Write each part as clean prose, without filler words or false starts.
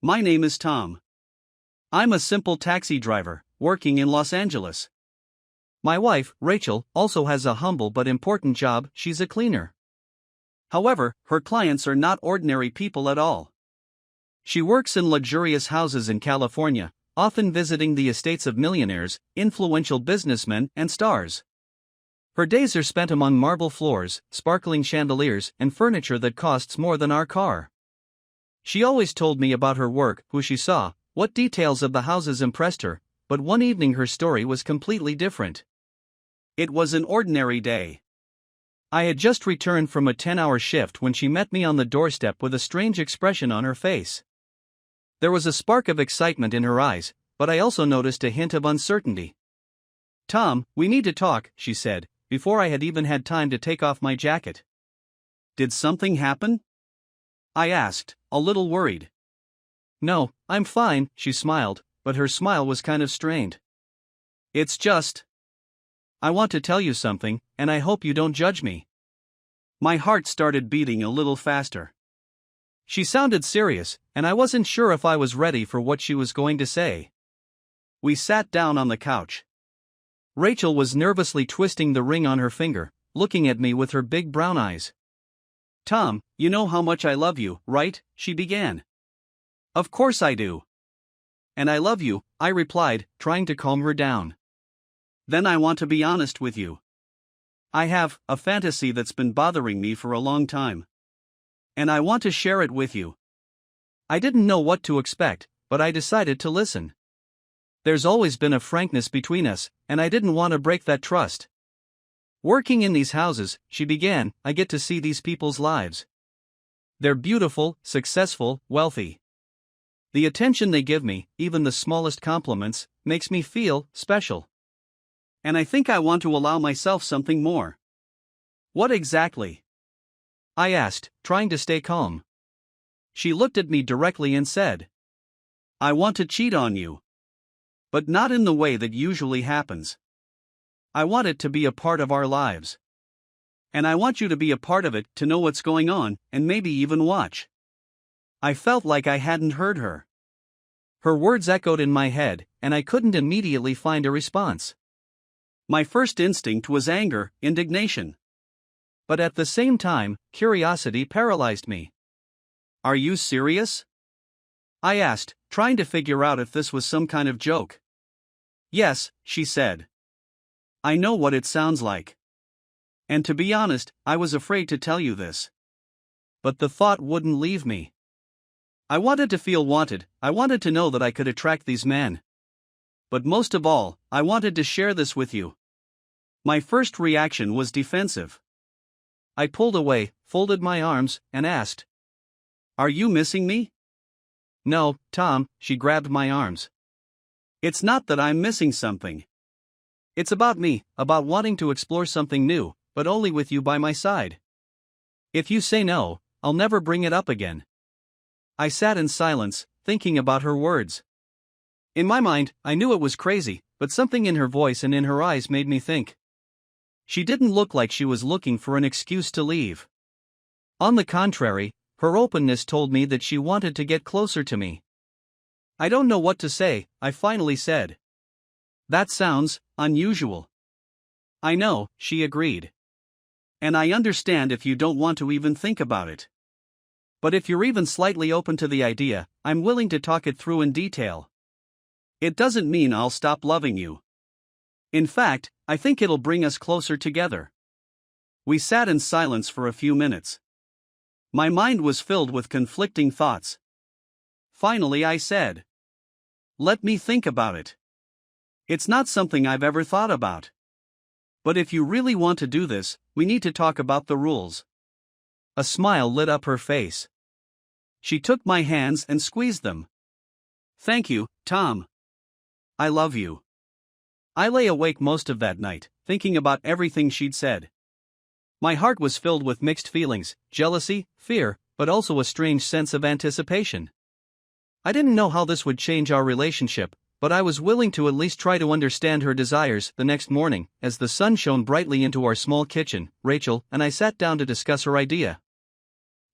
My name is Tom. I'm a simple taxi driver, working in Los Angeles. My wife, Rachel, also has a humble but important job. She's a cleaner. However, her clients are not ordinary people at all. She works in luxurious houses in California, often visiting the estates of millionaires, influential businessmen, and stars. Her days are spent among marble floors, sparkling chandeliers, and furniture that costs more than our car. She always told me about her work, who she saw, what details of the houses impressed her, but one evening her story was completely different. It was an ordinary day. I had just returned from a 10-hour shift when she met me on the doorstep with a strange expression on her face. There was a spark of excitement in her eyes, but I also noticed a hint of uncertainty. "Tom, we need to talk," she said, before I had even had time to take off my jacket. "Did something happen?" I asked, a little worried. "No, I'm fine," she smiled, but her smile was kind of strained. "It's just, I want to tell you something, and I hope you don't judge me." My heart started beating a little faster. She sounded serious, and I wasn't sure if I was ready for what she was going to say. We sat down on the couch. Rachel was nervously twisting the ring on her finger, looking at me with her big brown eyes. "Tom, you know how much I love you, right?" she began. "Of course I do. And I love you," I replied, trying to calm her down. "Then I want to be honest with you. I have a fantasy that's been bothering me for a long time. And I want to share it with you." I didn't know what to expect, but I decided to listen. There's always been a frankness between us, and I didn't want to break that trust. "Working in these houses," she began, "I get to see these people's lives. They're beautiful, successful, wealthy. The attention they give me, even the smallest compliments, makes me feel special. And I think I want to allow myself something more." "What exactly?" I asked, trying to stay calm. She looked at me directly and said, "I want to cheat on you. But not in the way that usually happens. I want it to be a part of our lives. And I want you to be a part of it, to know what's going on, and maybe even watch." I felt like I hadn't heard her. Her words echoed in my head, and I couldn't immediately find a response. My first instinct was anger, indignation. But at the same time, curiosity paralyzed me. "Are you serious?" I asked, trying to figure out if this was some kind of joke. "Yes," she said. "I know what it sounds like. And to be honest, I was afraid to tell you this. But the thought wouldn't leave me. I wanted to feel wanted, I wanted to know that I could attract these men. But most of all, I wanted to share this with you." My first reaction was defensive. I pulled away, folded my arms, and asked, "Are you missing me?" "No, Tom," she grabbed my arms. "It's not that I'm missing something. It's about me, about wanting to explore something new, but only with you by my side. If you say no, I'll never bring it up again." I sat in silence, thinking about her words. In my mind, I knew it was crazy, but something in her voice and in her eyes made me think. She didn't look like she was looking for an excuse to leave. On the contrary, her openness told me that she wanted to get closer to me. "I don't know what to say," I finally said. "That sounds unusual." "I know," she agreed. "And I understand if you don't want to even think about it. But if you're even slightly open to the idea, I'm willing to talk it through in detail. It doesn't mean I'll stop loving you. In fact, I think it'll bring us closer together." We sat in silence for a few minutes. My mind was filled with conflicting thoughts. Finally I said, "Let me think about it. It's not something I've ever thought about. But if you really want to do this, we need to talk about the rules." A smile lit up her face. She took my hands and squeezed them. "Thank you, Tom. I love you." I lay awake most of that night, thinking about everything she'd said. My heart was filled with mixed feelings, jealousy, fear, but also a strange sense of anticipation. I didn't know how this would change our relationship, but I was willing to at least try to understand her desires. The next morning, as the sun shone brightly into our small kitchen, Rachel and I sat down to discuss her idea.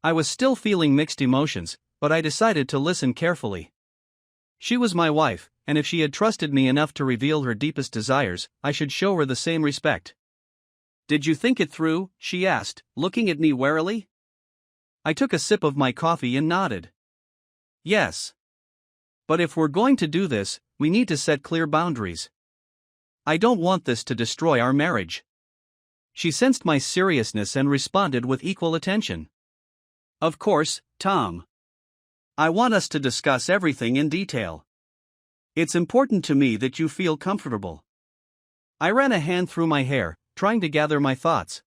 I was still feeling mixed emotions, but I decided to listen carefully. She was my wife, and if she had trusted me enough to reveal her deepest desires, I should show her the same respect. "Did you think it through?" she asked, looking at me warily. I took a sip of my coffee and nodded. "Yes. But if we're going to do this, we need to set clear boundaries. I don't want this to destroy our marriage." She sensed my seriousness and responded with equal attention. "Of course, Tom. I want us to discuss everything in detail. It's important to me that you feel comfortable." I ran a hand through my hair, trying to gather my thoughts.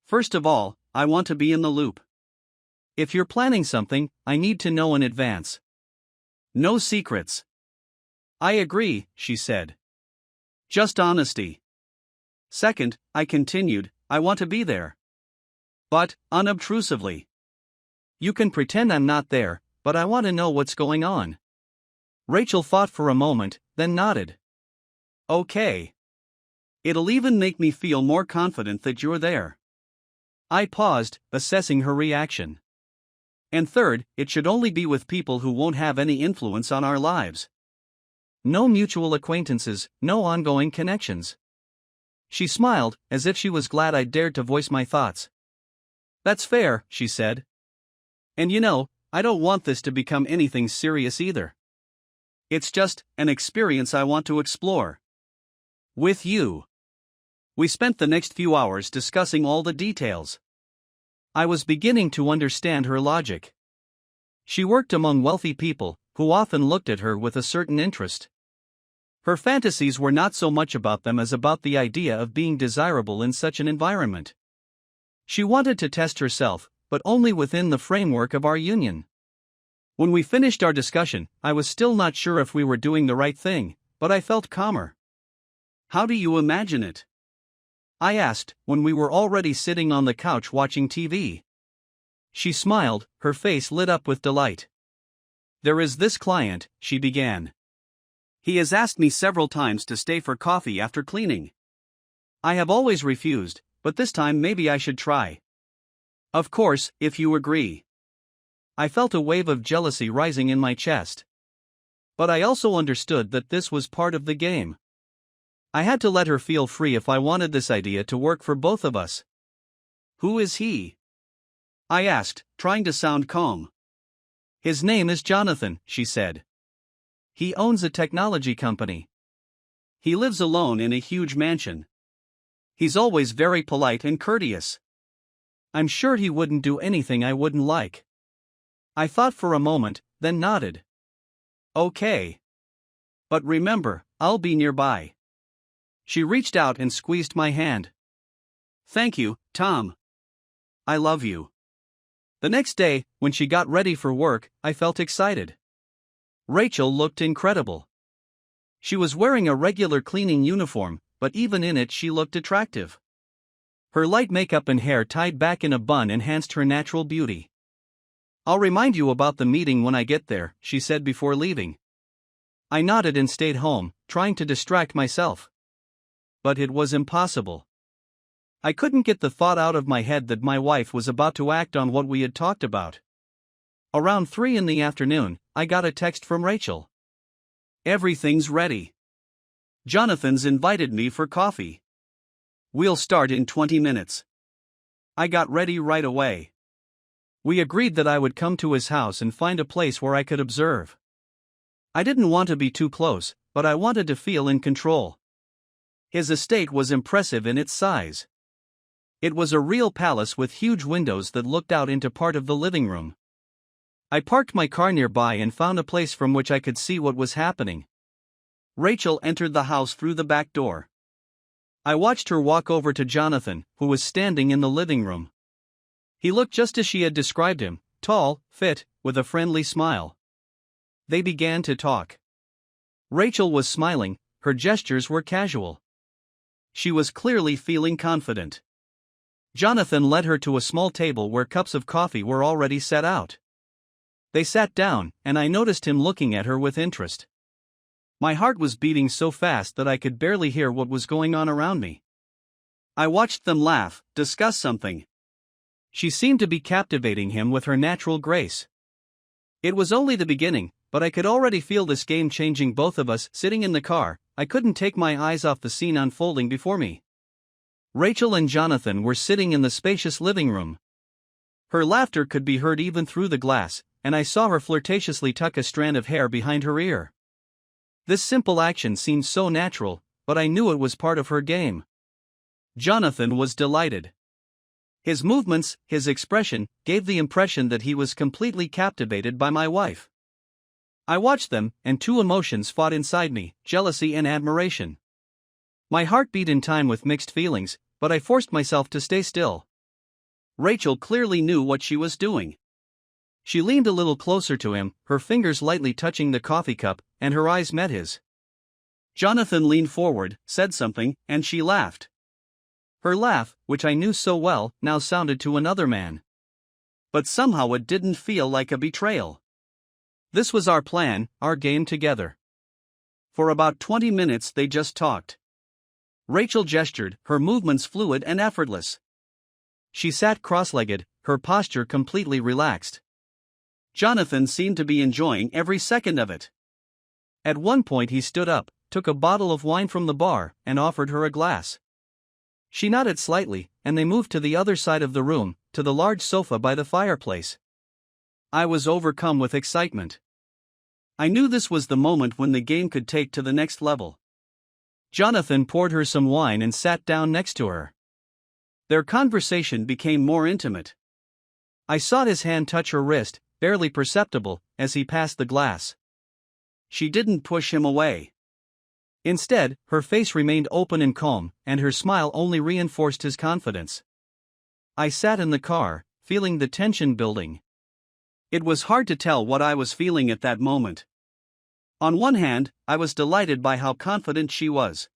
"First of all, I want to be in the loop. If you're planning something, I need to know in advance. No secrets." "I agree," she said. "Just honesty." "Second," I continued, "I want to be there. But, unobtrusively. You can pretend I'm not there, but I want to know what's going on." Rachel thought for a moment, then nodded. "Okay. It'll even make me feel more confident that you're there." I paused, assessing her reaction. "And third, it should only be with people who won't have any influence on our lives. No mutual acquaintances, no ongoing connections." She smiled, as if she was glad I dared to voice my thoughts. "That's fair," she said. "And you know, I don't want this to become anything serious either. It's just an experience I want to explore. With you." We spent the next few hours discussing all the details. I was beginning to understand her logic. She worked among wealthy people, who often looked at her with a certain interest. Her fantasies were not so much about them as about the idea of being desirable in such an environment. She wanted to test herself, but only within the framework of our union. When we finished our discussion, I was still not sure if we were doing the right thing, but I felt calmer. "How do you imagine it?" I asked, when we were already sitting on the couch watching TV. She smiled, her face lit up with delight. "There is this client," she began. "He has asked me several times to stay for coffee after cleaning. I have always refused, but this time maybe I should try. Of course, if you agree." I felt a wave of jealousy rising in my chest. But I also understood that this was part of the game. I had to let her feel free if I wanted this idea to work for both of us. "Who is he?" I asked, trying to sound calm. "His name is Jonathan," she said. "He owns a technology company. He lives alone in a huge mansion. He's always very polite and courteous. I'm sure he wouldn't do anything I wouldn't like." I thought for a moment, then nodded. "Okay. But remember, I'll be nearby." She reached out and squeezed my hand. "Thank you, Tom. I love you." The next day, when she got ready for work, I felt excited. Rachel looked incredible. She was wearing a regular cleaning uniform, but even in it she looked attractive. Her light makeup and hair tied back in a bun enhanced her natural beauty. "I'll remind you about the meeting when I get there," she said before leaving. I nodded and stayed home, trying to distract myself. But it was impossible. I couldn't get the thought out of my head that my wife was about to act on what we had talked about. Around 3 in the afternoon, I got a text from Rachel. "Everything's ready. Jonathan's invited me for coffee. We'll start in 20 minutes. I got ready right away. We agreed that I would come to his house and find a place where I could observe. I didn't want to be too close, but I wanted to feel in control. His estate was impressive in its size. It was a real palace with huge windows that looked out into part of the living room. I parked my car nearby and found a place from which I could see what was happening. Rachel entered the house through the back door. I watched her walk over to Jonathan, who was standing in the living room. He looked just as she had described him, tall, fit, with a friendly smile. They began to talk. Rachel was smiling, her gestures were casual. She was clearly feeling confident. Jonathan led her to a small table where cups of coffee were already set out. They sat down, and I noticed him looking at her with interest. My heart was beating so fast that I could barely hear what was going on around me. I watched them laugh, discuss something. She seemed to be captivating him with her natural grace. It was only the beginning, but I could already feel this game changing both of us. Sitting in the car, I couldn't take my eyes off the scene unfolding before me. Rachel and Jonathan were sitting in the spacious living room. Her laughter could be heard even through the glass, and I saw her flirtatiously tuck a strand of hair behind her ear. This simple action seemed so natural, but I knew it was part of her game. Jonathan was delighted. His movements, his expression, gave the impression that he was completely captivated by my wife. I watched them, and two emotions fought inside me, jealousy and admiration. My heart beat in time with mixed feelings, but I forced myself to stay still. Rachel clearly knew what she was doing. She leaned a little closer to him, her fingers lightly touching the coffee cup, and her eyes met his. Jonathan leaned forward, said something, and she laughed. Her laugh, which I knew so well, now sounded to another man. But somehow it didn't feel like a betrayal. This was our plan, our game together. For about 20 minutes they just talked. Rachel gestured, her movements fluid and effortless. She sat cross-legged, her posture completely relaxed. Jonathan seemed to be enjoying every second of it. At one point he stood up, took a bottle of wine from the bar, and offered her a glass. She nodded slightly, and they moved to the other side of the room, to the large sofa by the fireplace. I was overcome with excitement. I knew this was the moment when the game could take to the next level. Jonathan poured her some wine and sat down next to her. Their conversation became more intimate. I saw his hand touch her wrist, barely perceptible, as he passed the glass. She didn't push him away. Instead, her face remained open and calm, and her smile only reinforced his confidence. I sat in the car, feeling the tension building. It was hard to tell what I was feeling at that moment. On one hand, I was delighted by how confident she was.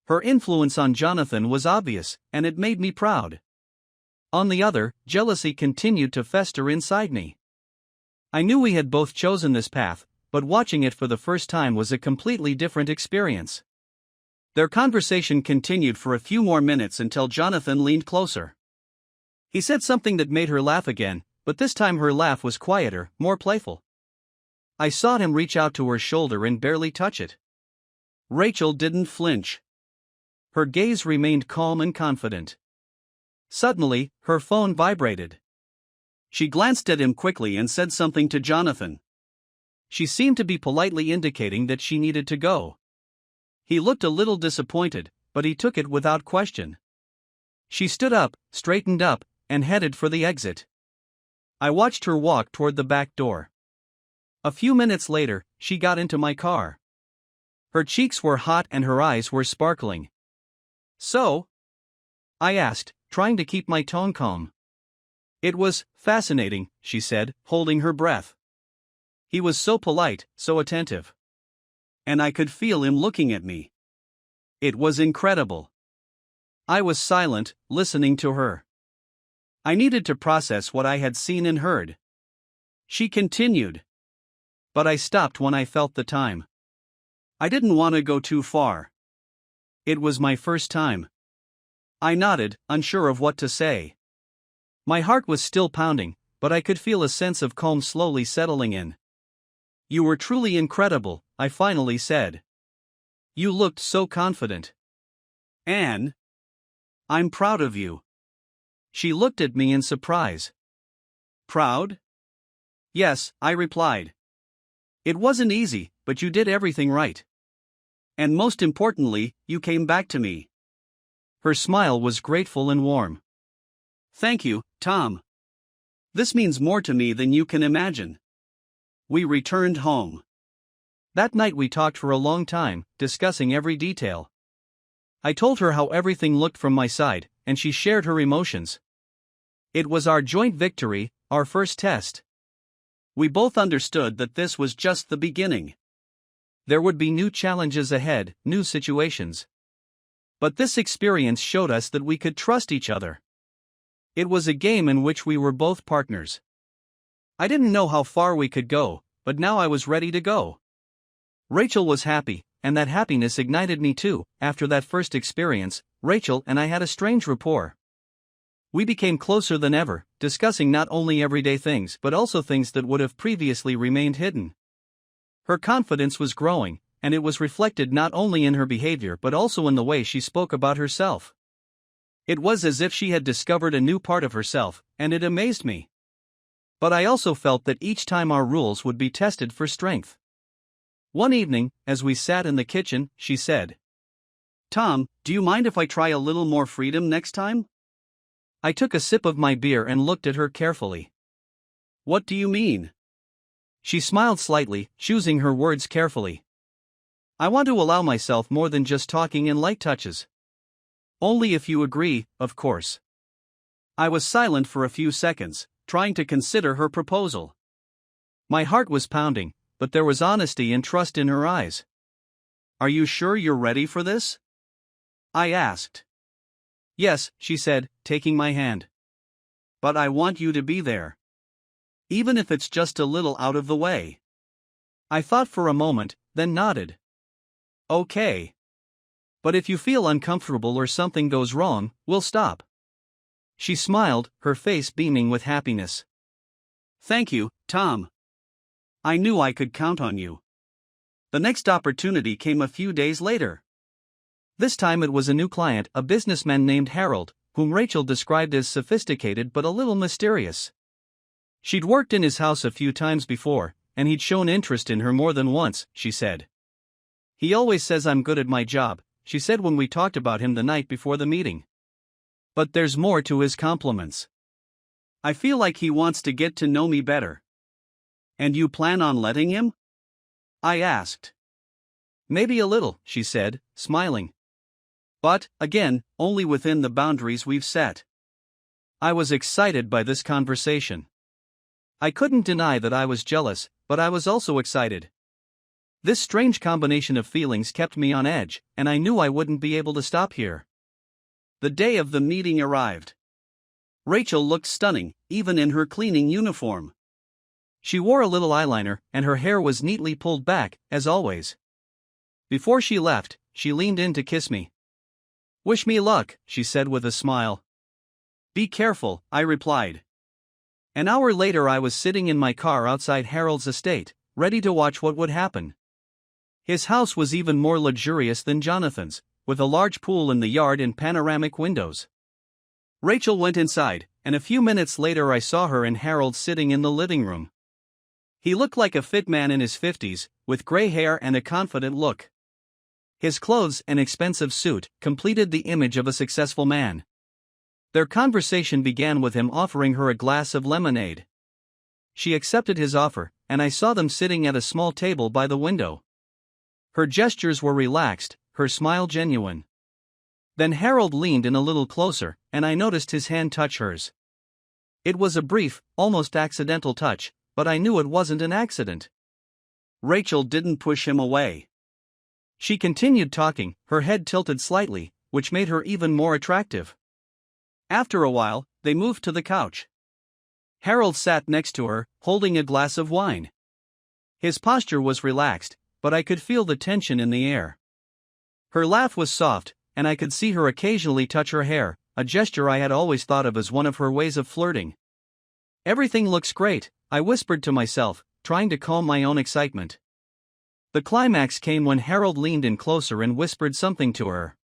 Her influence on Jonathan was obvious, and it made me proud. On the other, jealousy continued to fester inside me. I knew we had both chosen this path, but watching it for the first time was a completely different experience. Their conversation continued for a few more minutes until Jonathan leaned closer. He said something that made her laugh again, but this time her laugh was quieter, more playful. I saw him reach out to her shoulder and barely touch it. Rachel didn't flinch. Her gaze remained calm and confident. Suddenly, her phone vibrated. She glanced at him quickly and said something to Jonathan. She seemed to be politely indicating that she needed to go. He looked a little disappointed, but he took it without question. She stood up, straightened up, and headed for the exit. I watched her walk toward the back door. A few minutes later, she got into my car. Her cheeks were hot and her eyes were sparkling. "So?" I asked, trying to keep my tone calm. "It was fascinating," she said, holding her breath. He was so polite, so attentive. And I could feel him looking at me. It was incredible. I was silent, listening to her. I needed to process what I had seen and heard. She continued. But I stopped when I felt the time. I didn't want to go too far. It was my first time. I nodded, unsure of what to say. My heart was still pounding, but I could feel a sense of calm slowly settling in. "You were truly incredible," I finally said. "You looked so confident. And I'm proud of you." She looked at me in surprise. "Proud?" "Yes," I replied. "It wasn't easy, but you did everything right. And most importantly, you came back to me." Her smile was grateful and warm. "Thank you, Tom. This means more to me than you can imagine." We returned home. That night we talked for a long time, discussing every detail. I told her how everything looked from my side, and she shared her emotions. It was our joint victory, our first test. We both understood that this was just the beginning. There would be new challenges ahead, new situations. But this experience showed us that we could trust each other. It was a game in which we were both partners. I didn't know how far we could go, but now I was ready to go. Rachel was happy, and that happiness ignited me too. After that first experience, Rachel and I had a strange rapport. We became closer than ever, discussing not only everyday things but also things that would have previously remained hidden. Her confidence was growing, and it was reflected not only in her behavior but also in the way she spoke about herself. It was as if she had discovered a new part of herself, and it amazed me. But I also felt that each time our rules would be tested for strength. One evening, as we sat in the kitchen, she said, "Tom, do you mind if I try a little more freedom next time?" I took a sip of my beer and looked at her carefully. "What do you mean?" She smiled slightly, choosing her words carefully. "I want to allow myself more than just talking and light touches." "Only if you agree, of course." I was silent for a few seconds, trying to consider her proposal. My heart was pounding, but there was honesty and trust in her eyes. "Are you sure you're ready for this?" I asked. "Yes," she said, taking my hand. "But I want you to be there. Even if it's just a little out of the way." I thought for a moment, then nodded. "Okay. But if you feel uncomfortable or something goes wrong, we'll stop." She smiled, her face beaming with happiness. "Thank you, Tom. I knew I could count on you." The next opportunity came a few days later. This time it was a new client, a businessman named Harold, whom Rachel described as sophisticated but a little mysterious. She'd worked in his house a few times before, and he'd shown interest in her more than once, she said. "He always says I'm good at my job," she said when we talked about him the night before the meeting. "But there's more to his compliments. I feel like he wants to get to know me better." "And you plan on letting him?" I asked. "Maybe a little," she said, smiling. "But, again, only within the boundaries we've set." I was excited by this conversation. I couldn't deny that I was jealous, but I was also excited. This strange combination of feelings kept me on edge, and I knew I wouldn't be able to stop here. The day of the meeting arrived. Rachel looked stunning, even in her cleaning uniform. She wore a little eyeliner, and her hair was neatly pulled back, as always. Before she left, she leaned in to kiss me. "Wish me luck," she said with a smile. "Be careful," I replied. An hour later I was sitting in my car outside Harold's estate, ready to watch what would happen. His house was even more luxurious than Jonathan's, with a large pool in the yard and panoramic windows. Rachel went inside, and a few minutes later I saw her and Harold sitting in the living room. He looked like a fit man in his 50s, with gray hair and a confident look. His clothes and expensive suit completed the image of a successful man. Their conversation began with him offering her a glass of lemonade. She accepted his offer, and I saw them sitting at a small table by the window. Her gestures were relaxed, her smile genuine. Then Harold leaned in a little closer, and I noticed his hand touch hers. It was a brief, almost accidental touch, but I knew it wasn't an accident. Rachel didn't push him away. She continued talking, her head tilted slightly, which made her even more attractive. After a while, they moved to the couch. Harold sat next to her, holding a glass of wine. His posture was relaxed, but I could feel the tension in the air. Her laugh was soft, and I could see her occasionally touch her hair, a gesture I had always thought of as one of her ways of flirting. "Everything looks great," I whispered to myself, trying to calm my own excitement. The climax came when Harold leaned in closer and whispered something to her.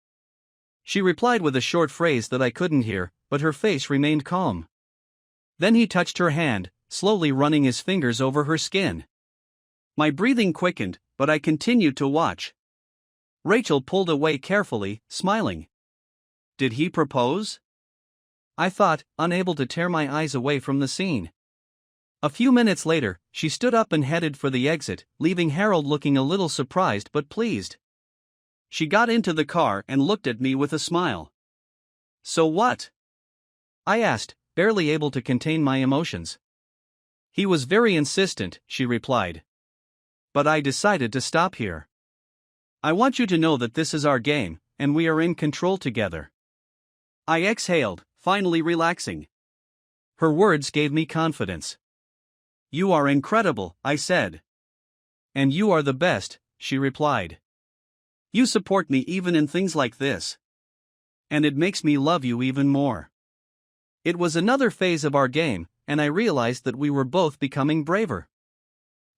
She replied with a short phrase that I couldn't hear, but her face remained calm. Then he touched her hand, slowly running his fingers over her skin. My breathing quickened, but I continued to watch. Rachel pulled away carefully, smiling. Did he propose? I thought, unable to tear my eyes away from the scene. A few minutes later, she stood up and headed for the exit, leaving Harold looking a little surprised but pleased. She got into the car and looked at me with a smile. "So what?" I asked, barely able to contain my emotions. "He was very insistent," she replied. "But I decided to stop here. I want you to know that this is our game, and we are in control together." I exhaled, finally relaxing. Her words gave me confidence. "You are incredible," I said. "And you are the best," she replied. "You support me even in things like this. And it makes me love you even more." It was another phase of our game, and I realized that we were both becoming braver.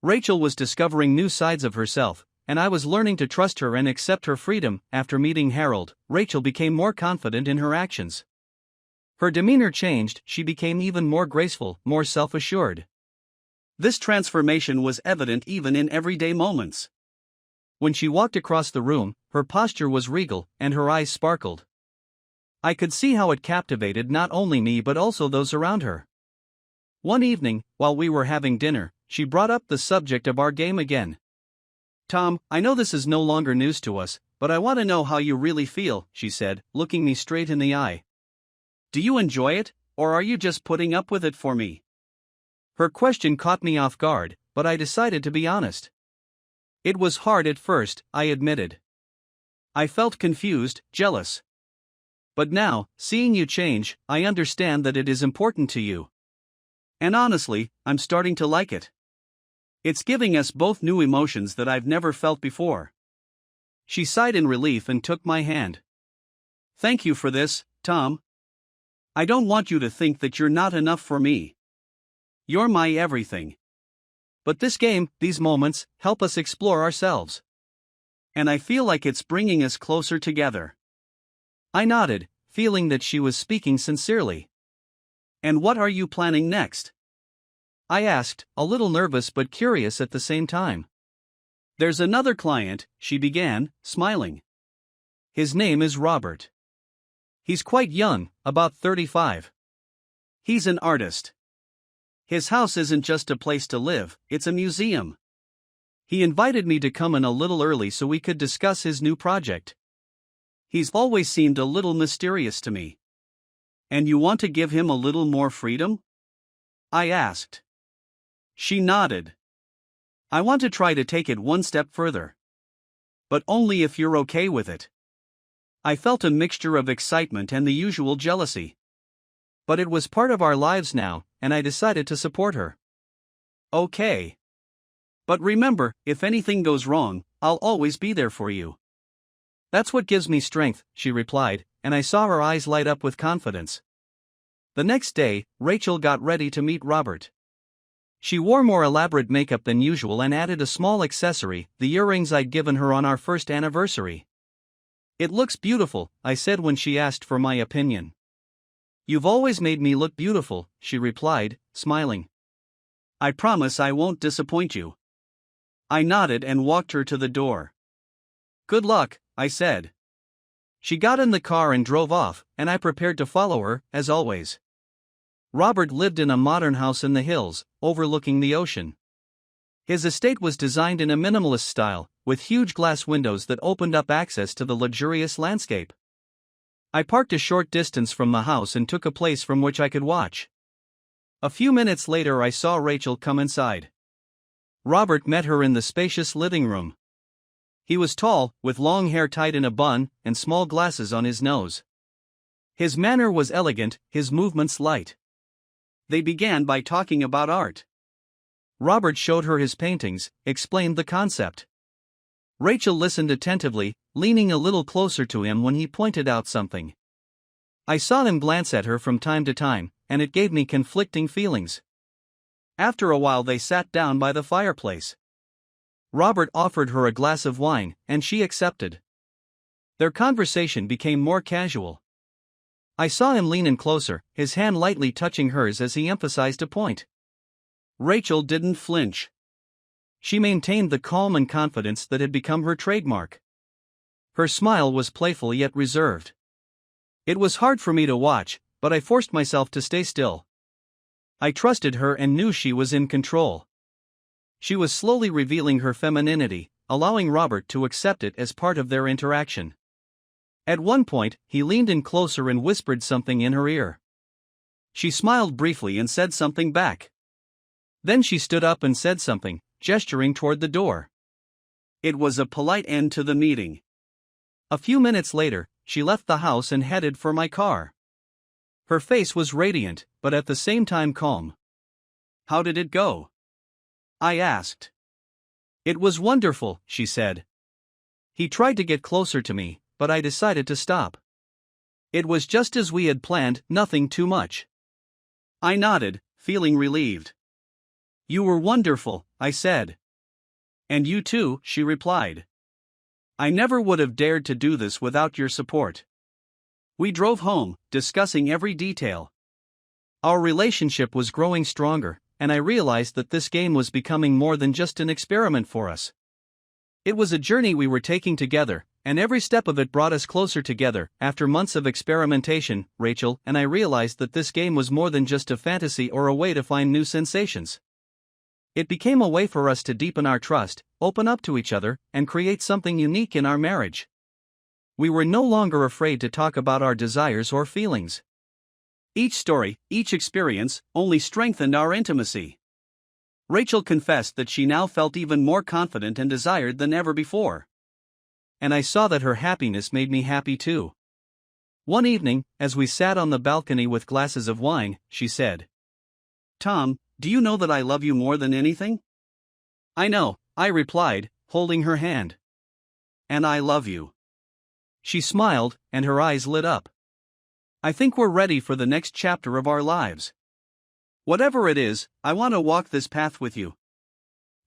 Rachel was discovering new sides of herself, and I was learning to trust her and accept her freedom. After meeting Harold, Rachel became more confident in her actions. Her demeanor changed, she became even more graceful, more self-assured. This transformation was evident even in everyday moments. When she walked across the room, her posture was regal, and her eyes sparkled. I could see how it captivated not only me but also those around her. One evening, while we were having dinner, she brought up the subject of our game again. "Tom, I know this is no longer news to us, but I want to know how you really feel," she said, looking me straight in the eye. "Do you enjoy it, or are you just putting up with it for me?" Her question caught me off guard, but I decided to be honest. It was hard at first, I admitted. I felt confused, jealous. But now, seeing you change, I understand that it is important to you. And honestly, I'm starting to like it. It's giving us both new emotions that I've never felt before. She sighed in relief and took my hand. "Thank you for this, Tom. I don't want you to think that you're not enough for me. You're my everything. But this game, these moments, help us explore ourselves. And I feel like it's bringing us closer together." I nodded, feeling that she was speaking sincerely. "And what are you planning next?" I asked, a little nervous but curious at the same time. "There's another client," she began, smiling. "His name is Robert. He's quite young, about 35. He's an artist. His house isn't just a place to live, it's a museum. He invited me to come in a little early so we could discuss his new project. He's always seemed a little mysterious to me." "And you want to give him a little more freedom?" I asked. She nodded. "I want to try to take it one step further. But only if you're okay with it." I felt a mixture of excitement and the usual jealousy. But it was part of our lives now, and I decided to support her. "Okay. But remember, if anything goes wrong, I'll always be there for you." "That's what gives me strength," she replied, and I saw her eyes light up with confidence. The next day, Rachel got ready to meet Robert. She wore more elaborate makeup than usual and added a small accessory, the earrings I'd given her on our first anniversary. "It looks beautiful," I said when she asked for my opinion. "You've always made me look beautiful," she replied, smiling. "I promise I won't disappoint you." I nodded and walked her to the door. "Good luck," I said. She got in the car and drove off, and I prepared to follow her, as always. Robert lived in a modern house in the hills, overlooking the ocean. His estate was designed in a minimalist style, with huge glass windows that opened up access to the luxurious landscape. I parked a short distance from the house and took a place from which I could watch. A few minutes later I saw Rachel come inside. Robert met her in the spacious living room. He was tall, with long hair tied in a bun, and small glasses on his nose. His manner was elegant, his movements light. They began by talking about art. Robert showed her his paintings, explained the concept. Rachel listened attentively, leaning a little closer to him when he pointed out something. I saw him glance at her from time to time, and it gave me conflicting feelings. After a while they sat down by the fireplace. Robert offered her a glass of wine, and she accepted. Their conversation became more casual. I saw him lean in closer, his hand lightly touching hers as he emphasized a point. Rachel didn't flinch. She maintained the calm and confidence that had become her trademark. Her smile was playful yet reserved. It was hard for me to watch, but I forced myself to stay still. I trusted her and knew she was in control. She was slowly revealing her femininity, allowing Robert to accept it as part of their interaction. At one point, he leaned in closer and whispered something in her ear. She smiled briefly and said something back. Then she stood up and said something, gesturing toward the door. It was a polite end to the meeting. A few minutes later, she left the house and headed for my car. Her face was radiant, but at the same time calm. "How did it go?" I asked. "It was wonderful," she said. "He tried to get closer to me, but I decided to stop. It was just as we had planned, nothing too much. I nodded, feeling relieved. You were wonderful, I said. And you too, she replied. I never would have dared to do this without your support. We drove home, discussing every detail. Our relationship was growing stronger, and I realized that this game was becoming more than just an experiment for us. It was a journey we were taking together, and every step of it brought us closer together. After months of experimentation, Rachel and I realized that this game was more than just a fantasy or a way to find new sensations. It became a way for us to deepen our trust, open up to each other, and create something unique in our marriage. We were no longer afraid to talk about our desires or feelings. Each story, each experience, only strengthened our intimacy. Rachel confessed that she now felt even more confident and desired than ever before. And I saw that her happiness made me happy too. One evening, as we sat on the balcony with glasses of wine, she said, "Tom, do you know that I love you more than anything?" "I know," I replied, holding her hand. "And I love you." She smiled, and her eyes lit up. "I think we're ready for the next chapter of our lives. Whatever it is, I want to walk this path with you."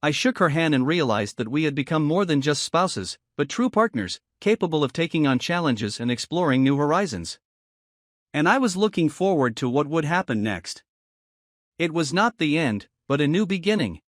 I shook her hand and realized that we had become more than just spouses, but true partners, capable of taking on challenges and exploring new horizons. And I was looking forward to what would happen next. It was not the end, but a new beginning.